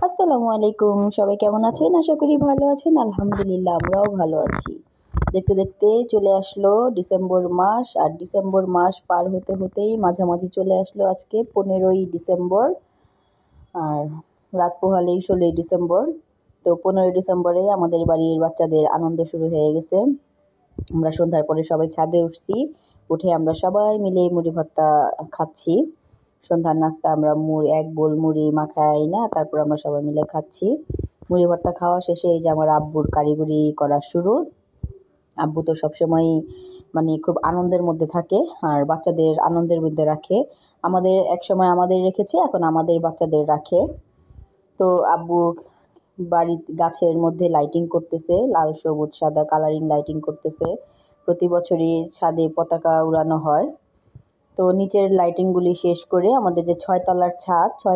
আসসালামু আলাইকুম। সবাই কেমন আছেন? আশা করি ভালো আছেন। আলহামদুলিল্লাহ আমরাও ভালো আছি। দেখতে দেখতে চলে আসলো ডিসেম্বর মাস, আর ডিসেম্বর মাস পার হতে হতেই মাঝামাঝি চলে আসলো আজকে 15ই ডিসেম্বর। আর রাত পোহালেই 16ই ডিসেম্বর। তো 15ই ডিসেম্বরে আমাদের বাড়ির বাচ্চাদের আনন্দ শুরু হয়ে গেছে। আমরা সন্ধ্যার পরে সবাই ছাদে উঠছি। উঠে আমরা সবাই মিলে মুড়ি ভর্তা খাচ্ছি। সন্ধ্যার নাস্তা আমরা এক বোল মুড়ি মাখাই না, তারপর আমরা সবাই মিলে খাচ্ছি। মুড়ি ভর্তা খাওয়া শেষে এই যে আমার আব্বুর কারিগরি করা শুরু। আব্বু তো সবসময়ই খুব আনন্দের মধ্যে থাকে আর বাচ্চাদের আনন্দের মধ্যে রাখে। একসময় আমাদের রেখেছে, এখন আমাদের বাচ্চাদের রাখে। তো আব্বু গাছের মধ্যে লাইটিং করতেছে, লাল সবুজ সাদা কালারিং লাইটিং করতেছে। প্রতি বছরই ছাদে পতাকা উড়ানো হয়। তো নিচের লাইটিংগুলি শেষ করে আমাদের যে 6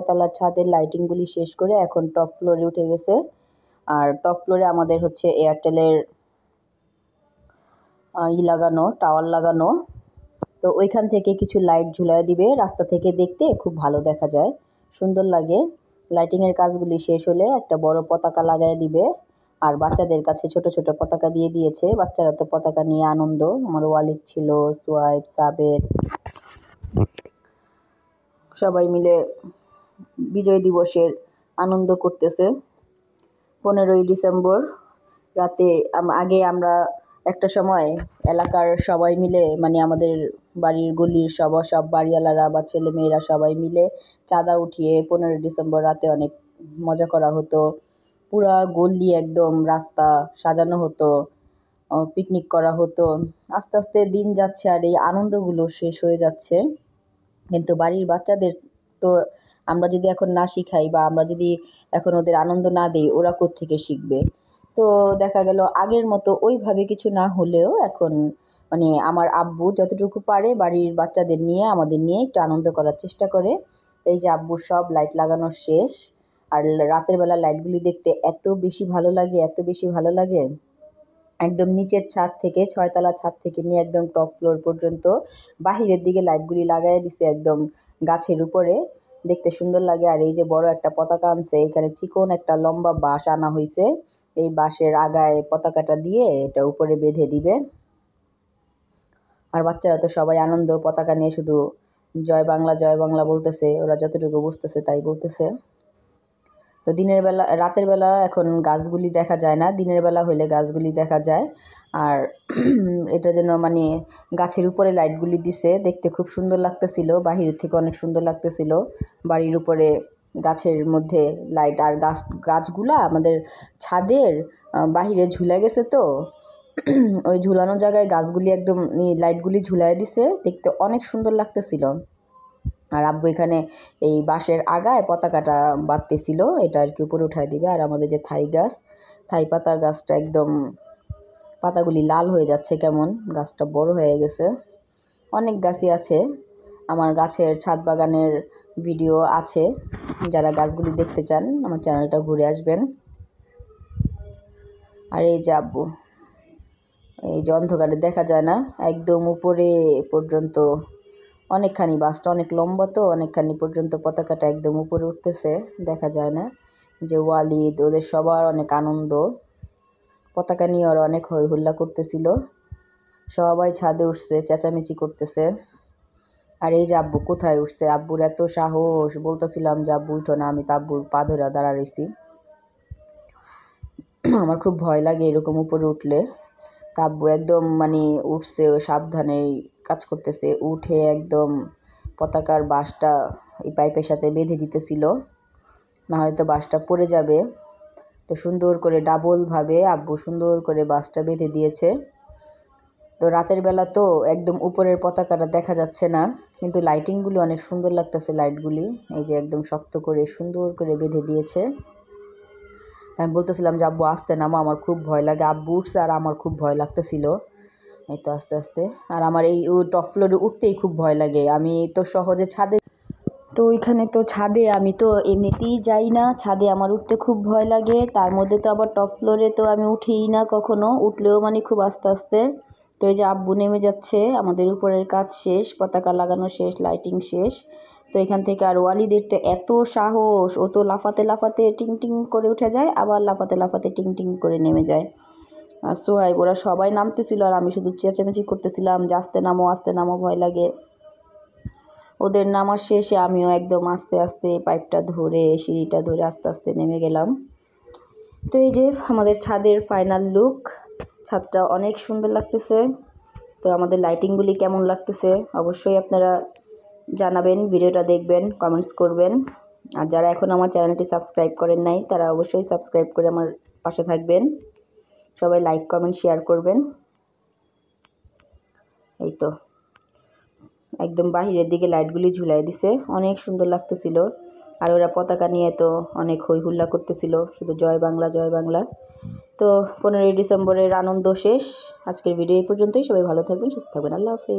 তলার ছাদের লাইটিংগুলি শেষ করে এখন টপ ফ্লোরে উঠে গেছে। আর টপ ফ্লোরে আমাদের হচ্ছে এয়ারটেলের টাওয়ার লাগানো। তো ওইখান থেকে কিছু লাইট ঝুলায় দিবে, রাস্তা থেকে দেখতে খুব ভালো দেখা যায়, সুন্দর লাগে। লাইটিংয়ের কাজগুলি শেষ হলে একটা বড় পতাকা লাগায় দিবে। আর বাচ্চাদের কাছে ছোট ছোট পতাকা দিয়ে দিয়েছে, বাচ্চারা তো পতাকা নিয়ে আনন্দ। আমার ওয়ালিদ ছিল, সোয়াইব, সাবের, সবাই মিলে বিজয় দিবসের আনন্দ করতেছে। 15ই ডিসেম্বর রাতে আগে আমরা একটা সময় এলাকার সবাই মিলে আমাদের বাড়ির গলির সব বাড়িওয়ালারা বা ছেলে মেয়েরা সবাই মিলে চাঁদা উঠিয়ে 15ই ডিসেম্বর রাতে অনেক মজা করা হতো। পুরা গলি একদম রাস্তা সাজানো হতো, পিকনিক করা হতো। আস্তে আস্তে দিন যাচ্ছে আর এই আনন্দগুলো শেষ হয়ে যাচ্ছে। কিন্তু বাড়ির বাচ্চাদের তো আমরা যদি এখন না শিখাই বা আমরা যদি এখন ওদের আনন্দ না দিই, ওরা কোত্থেকে শিখবে? তো দেখা গেল আগের মতো ওইভাবে কিছু না হলেও এখন আমার আব্বু যতটুকু পারে বাড়ির বাচ্চাদের নিয়ে আমাদের নিয়ে একটু আনন্দ করার চেষ্টা করে। এই যে আব্বুর সব লাইট লাগানো শেষ, আর রাতের বেলা লাইটগুলি দেখতে এত বেশি ভালো লাগে, এত বেশি ভালো লাগে। একদম নিচের ছাদ থেকে 6 তলার ছাদ থেকে নিয়ে একদম টপ ফ্লোর পর্যন্ত বাহিরের দিকে লাইটগুলি লাগাই দিছে একদম গাছের উপরে, দেখতে সুন্দর লাগে। আর এই যে বড় একটা পতাকা আনছে, এখানে চিকন একটা লম্বা বাঁশ আনা হয়েছে, এই বাঁশের আগায় পতাকাটা দিয়ে এটা উপরে বেঁধে দিবে। আর বাচ্চারা তো সবাই আনন্দ, পতাকা নিয়ে শুধু জয় বাংলা বলতেছে, ওরা যতটুকু বুঝতেছে তাই বলতেছে। তো রাতের বেলা এখন গাছগুলি দেখা যায় না, দিনের বেলা হইলে গাছগুলি দেখা যায়। আর এটার জন্য গাছের উপরে লাইটগুলি দিছে, দেখতে খুব সুন্দর লাগতেছিল, বাহিরের থেকে অনেক সুন্দর লাগতেছিল। বাড়ির উপরে গাছের মধ্যে লাইট, আর গাছগুলা আমাদের ছাদের বাহিরে ঝুলে গেছে। তো ওই ঝুলানো জায়গায় গাছগুলি একদম লাইটগুলি ঝুলাই দিছে, দেখতে অনেক সুন্দর লাগতেছিল। আর আব্বু এখানে এই বাঁশের আগায় পতাকাটা বাঁধতেছিল, এটা আর কি উপরে উঠায় দিবে। আর আমাদের যে থাই পাতা গাছটা একদম পাতাগুলি লাল হয়ে যাচ্ছে, কেমন গাছটা বড় হয়ে গেছে। অনেক গাছই আছে, আমার গাছের ছাদ বাগানের ভিডিও আছে, যারা গাছগুলি দেখতে চান আমার চ্যানেলটা ঘুরে আসবেন। আর এই যে আব্বু, এই যে অন্ধকারে দেখা যায় না, একদম উপরে পর্যন্ত অনেকখানি, বাসটা অনেক লম্বা তো অনেকখানি পর্যন্ত পতাকাটা একদম উপরে উঠতেছে, দেখা যায় না। যে ওয়ালিদ ওদের সবার অনেক আনন্দ, পতাকা নিয়ে ওরা অনেক হই হুল্লা করতেছিল, সবাই ছাদে উঠছে, চেঁচামেচি করতেছে। আর এই যে আব্বু কোথায় উঠছে, আব্বুর এত সাহস, বলতেছিলাম যে আব্বু উঠো না, আমি তো আব্বুর পা ধরে দাঁড়া রয়েছি। আমার খুব ভয় লাগে এরকম উপরে উঠলে। তা আব্বু একদম উঠছে, সাবধানে কাজ করতেছে, উঠে একদম পতাকার বাঁশটা এই পাইপের সাথে বেঁধে দিতেছিল, না হয়তো বাঁশটা পড়ে যাবে। তো সুন্দর করে ডাবলভাবে আব্বু সুন্দর করে বাঁশটা বেঁধে দিয়েছে। তো রাতের বেলা তো একদম উপরের পতাকাটা দেখা যাচ্ছে না, কিন্তু লাইটিংগুলি অনেক সুন্দর লাগতেছে। লাইটগুলি এই যে একদম শক্ত করে সুন্দর করে বেঁধে দিয়েছে। আমি বলতেছিলাম যে আব্বু আস্তে নামো, আমার খুব ভয় লাগে। আব্বু উঠছে আর আমার খুব ভয় লাগতেছিল। এই তো আস্তে আস্তে, আর আমার এই টপ ফ্লোরে উঠতেই খুব ভয় লাগে, আমি তো সহজে ছাদে, তো ওইখানে তো ছাদে আমি তো এমনিতেই যাই না, ছাদে আমার উঠতে খুব ভয় লাগে। তার মধ্যে তো আবার টপ ফ্লোরে তো আমি উঠিই না কখনো, উঠলেও খুব আস্তে আস্তে। তো এই যে আব্বু নেমে যাচ্ছে, আমাদের উপরের কাজ শেষ, পতাকা লাগানো শেষ, লাইটিং শেষ। তো এখান থেকে আর ওয়ালিদের তো এত সাহস, ও তো লাফাতে লাফাতে টিং টিং করে উঠে যায়, আবার লাফাতে লাফাতে টিং টিং করে নেমে যায়। আর সোহাইব, ওরা সবাই নামতেছিল আর আমি শুধু চেঁচামেচি করতেছিলাম যে আস্তে নামো ভয় লাগে। ওদের নামার শেষে আমিও একদম আস্তে আস্তে পাইপটা ধরে সিঁড়িটা ধরে আস্তে আস্তে নেমে গেলাম। তো এই যে আমাদের ছাদের ফাইনাল লুক, ছাদটা অনেক সুন্দর লাগতেছে। তো আমাদের লাইটিংগুলি কেমন লাগতেছে অবশ্যই আপনারা জানাবেন, ভিডিওটা দেখবেন, কমেন্টস করবেন। আর যারা এখন আমার চ্যানেলটি সাবস্ক্রাইব করেন নাই তারা অবশ্যই সাবস্ক্রাইব করে আমার পাশে থাকবেন। সবাই লাইক কমেন্ট শেয়ার করবেন। এই তো একদম বাহিরের দিকে লাইটগুলি ঝুলাই দিছে, অনেক সুন্দর লাগতেছিল। আর ওরা পতাকা নিয়ে তো অনেক হই হুল্লা করতেছিল, শুধু জয় বাংলা জয় বাংলা। তো 15ই ডিসেম্বরের আনন্দ শেষ। আজকের ভিডিও এই পর্যন্তই। সবাই ভালো থাকবেন, সুস্থ থাকবেন। আল্লাহ হাফেজ।